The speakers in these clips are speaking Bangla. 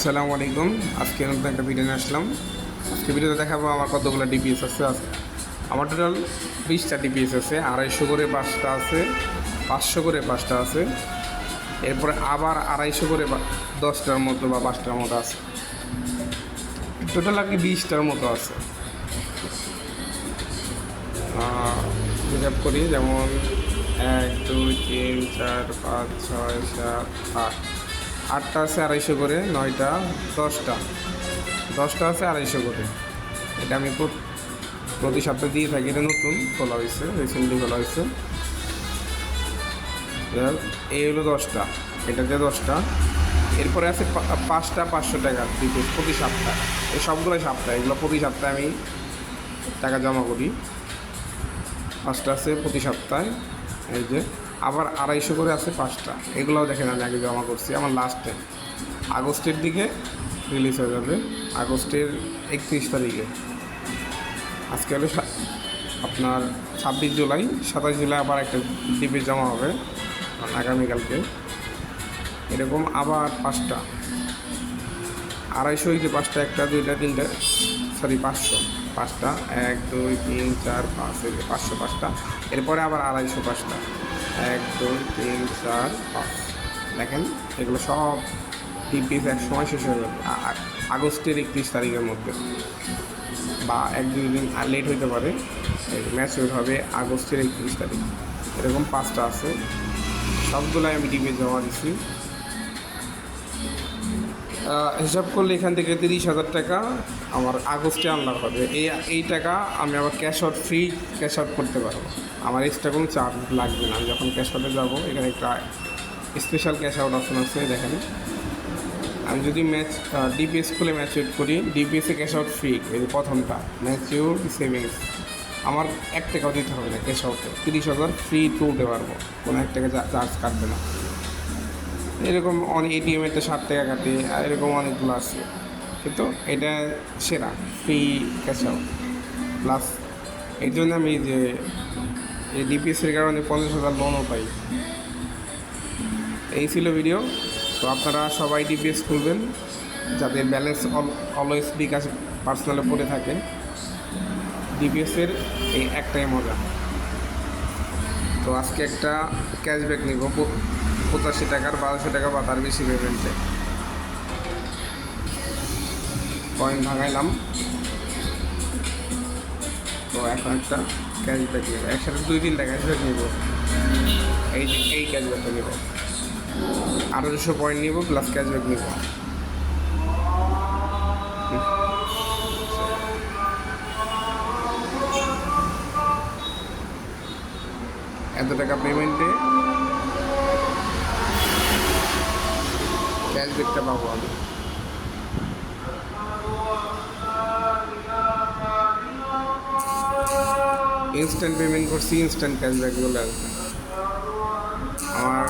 আসসালামু আলাইকুম। আজকে নতুন একটা ভিডিও নিয়ে আসলাম। আজকে ভিডিওতে দেখাবো আমার কতগুলো ডিপিএস আছে। আমার টোটাল 20টা ডিপিএস আছে, 250 করে 5টা আছে, 500 করে 5টা আছে, এরপরে আবার 250 করে 10টার মতো বা 5টার মতো আছে। টোটাল আর কি 20টার মতো আছে। হিসাব করি, যেমন 1 2 3 4 5 6 7 8, 8টা আছে 250 করে, 9টা 10টা আছে 250 করে। এটা আমি প্রতি সপ্তাহে দিয়ে থাকি। এটা নতুন খোলা হয়েছে, রিসেন্টলি খোলা হয়েছে। এই হলো 10টা, এটাতে 10টা। এরপরে আছে 5টা 500 টাকা ডিপিএস প্রতি সপ্তাহে। এই সবগুলোই সপ্তাহে, এগুলো প্রতি সপ্তাহে আমি টাকা জমা করি। 5টা আছে প্রতি সপ্তাহে। এই যে আবার 250 করে আছে 5টা। এগুলোও দেখেন আমি আগে জমা করছি, আমার লাস্টে আগস্টের দিকে রিলিজ হয়ে যাবে, আগস্টের 31 তারিখে। আজকে হলো আপনার 26 জুলাই, 27 জুলাই আবার একটা ডিপিএস জমা হবে আগামীকালকে। এরকম আবার 5টা 250 হয়েছে, 5টা 1টা 2টা 3টা, সরি 500 1 2 3 4 5, 500 5টা। এরপরে আবার 250 5টা 1 2 3 4 5। দেখেন এগুলো সব ডিপিএস এক সময় শেষ হয়ে যাবে আগস্টের 31 তারিখের মধ্যে, বা 1-2 দিন লেট হইতে পারে। ম্যাচিউর হবে আগস্টের 31 তারিখ। এরকম 5টা আছে, সবগুলাই আমি ডিপিএস জমা দিচ্ছি। হিসাব করলে এখান থেকে 30,000 টাকা আমার আগস্টে আনলাম হবে। এই টাকা আমি আবার ক্যাশ আউট করতে পারবো। আমার এক্সট্রা কোনো চার্জ লাগবে না। আমি যখন ক্যাশ আউটে যাবো, এখানে একটা স্পেশাল ক্যাশ আউট অপশন আছে। দেখেন, আমি যদি ডিপিএস খুলে ম্যাচিউর করি, ডিপিএসে ক্যাশ আউট ফ্রি। এই প্রথমটা ম্যাচিউর সেভিংস, আমার 1 টাকাও দিতে হবে না। ক্যাশ আউটে 30,000 ফ্রি তুলতে পারবো, কোনো 1 টাকা চার্জ কাটবে না। এরকম এটিএমেতে 7 টাকা কাটে, আর এরকম অনেকগুলো আছে, কিন্তু এটা সেরা ফ্রি ক্যাশ আউট প্লাস। এই জন্য আমি যে এই ডিপিএসের কারণে 50,000 লোনও পাই। এই ছিল ভিডিও। তো আপনারা সবাই ডিপিএস খুলবেন, যাদের ব্যালেন্স অলওয়েজ বিকাশ পার্সোনালে পড়ে থাকে। ডিপিএসের এই একটাই মজা। তো আজকে একটা ক্যাশব্যাক নিব 85 টাকার, 1200 টাকা বা তার বেশি পেমেন্টে কয়েন ভাঙাইলাম। তো এখন একটা ক্যাশব্যাক নেব, একসাথে 2-3টা ক্যাশব্যাক নিব। এই ক্যাশব্যাকটা নেব, 1800 পয়েন্ট নিব প্লাস ক্যাশব্যাক নিব। এত টাকা পেমেন্টে ক্যাশব্যাকটা পাবো আমি। ইনস্ট্যান্ট পেমেন্ট করছি, ইনস্ট্যান্ট ক্যাশব্যাক চলে আসবে। আমার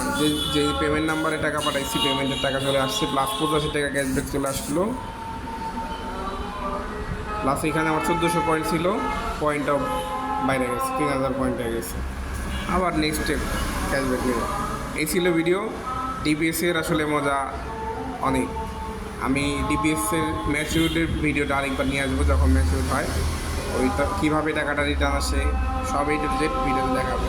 যে পেমেন্ট নাম্বারে টাকা পাঠাইছি, পেমেন্টের টাকা চলে আসছে, প্লাস 85 টাকা ক্যাশব্যাক চলে আসলো। প্লাস এখানে আমার 1400 পয়েন্ট ছিল, পয়েন্টটাও বাইরে গেছে, 3000 পয়েন্ট হয়ে গেছে। আবার নেক্সট ক্যাশব্যাক নেব। এই ছিল ভিডিও। ডিপিএসের আসলে মজা অনেক। আমি ডিপিএসের ম্যাচিউরিটির ভিডিওটা আরেকবার নিয়ে আসবো, যখন ম্যাচিউর হয়। ওইটা কীভাবে টাকাটা রিটার্ন আসে সব A to Z ভিডিওতে দেখাবো।